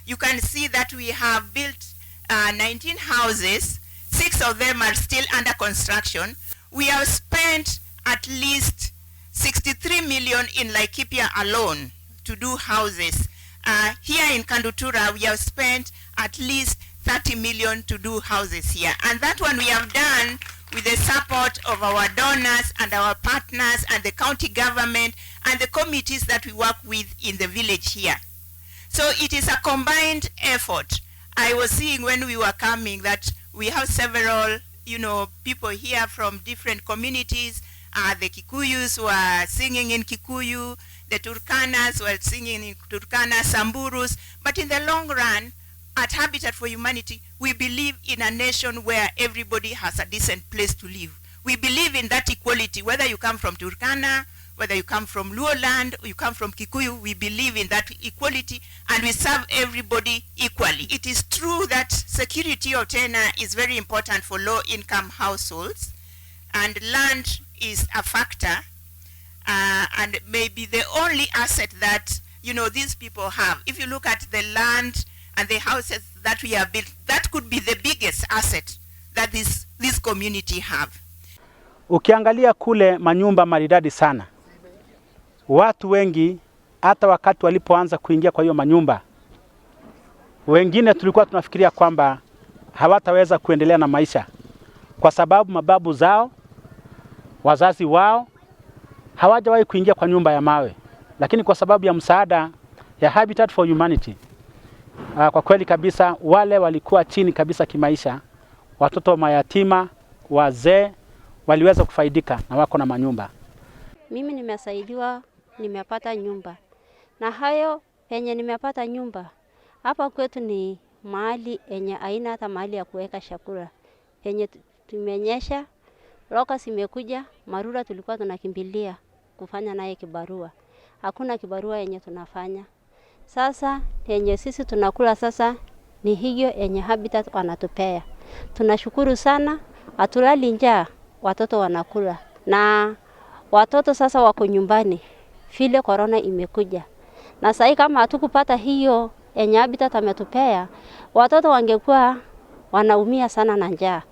you can see that we have built 19 houses. 6 of them are still under construction. We have spent at least 63 million in Laikipia alone to do houses. Here in Kandutura, we have spent at least 30 million to do houses here. And that one we have done with the support of our donors and our partners and the county government and the committees that we work with in the village here. So it is a combined effort. I was seeing when we were coming that we have several, people here from different communities. The Kikuyus who are singing in Kikuyu, the Turkanas who are singing in Turkana, Samburus. But in the long run, at Habitat for Humanity, we believe in a nation where everybody has a decent place to live. We believe in that equality, whether you come from Turkana, whether you come from Luo land, or you come from Kikuyu, we believe in that equality and we serve everybody equally. It is true that security of tenure is very important for low-income households, and land is a factor, and maybe the only asset that, these people have. If you look at the land and the houses that we have built, that could be the biggest asset that this community have. Ukiangalia kule manyumba maridadi sana. Watu wengi hata wakati walipoanza kuingia kwa hiyo manyumba, wengine tulikuwa tunafikiria kwamba hawataweza kuendelea na maisha kwa sababu mababu zao, wazazi wao hawajawahi kuingia kwa nyumba ya mawe. Lakini kwa sababu ya msaada ya Habitat for Humanity, kwa kweli kabisa wale walikuwa chini kabisa kimaisha, watoto mayatima, wazee waliweza kufaidika na wako na manyumba. Mimi nimesaidiwa, nimepata nyumba. Na hayo yenye nimepata nyumba, hapa kwetu ni mahali yenye haina hata mahali ya kuweka chakula. Yenye tumenyesha, lokas imekuja, Marura tulikuwa tunakimbilia kufanya naye kibarua. Hakuna kibarua yenye tunafanya. Sasa yenye sisi tunakula sasa ni hiyo yenye Habitat wanatupea. Tunashukuru sana, hatulali njaa, watoto wanakula. Na watoto sasa wako nyumbani, vile corona imekuja. Na sasa kama hatukupata hiyo yenye Habitat ametupea, watoto wangekuwa wanaumia sana na njaa.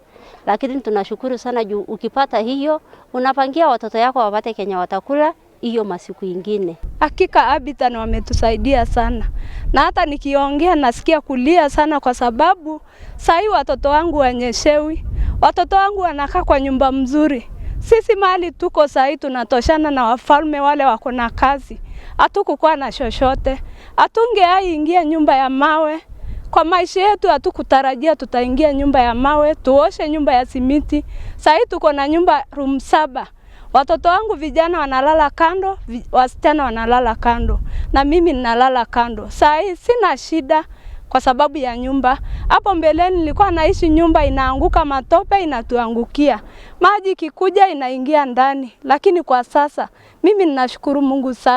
Lakini tunashukuru sana juu ukipata hiyo, unapangia watoto yako wapate kenye watakula hiyo masiku ingine. Hakika Habitat wametusaidia sana. Na hata nikiongea nasikia kulia sana kwa sababu sasa watoto wangu wanyeshewi. Watoto wangu wanakaa kwa nyumba mzuri. Sisi mahali tuko sasa tunatoshana na wafalme wale wako na kazi. Hatukukuwa na shoshote. Hatungeaingia nyumba ya mawe. Kwa maisha yetu hatukutarajia tutaingia nyumba ya mawe, tuoshe nyumba ya simiti. Sasa tuko na nyumba room 7. Watoto wangu vijana wanalala kando, wasichana wanalala kando, na mimi ninalala kando. Sasa sina shida kwa sababu ya nyumba. Hapo mbeleni nilikuwa naishi nyumba inaanguka matope inatuangukia. Maji kikuja inaingia ndani, lakini kwa sasa mimi ninashukuru Mungu sana.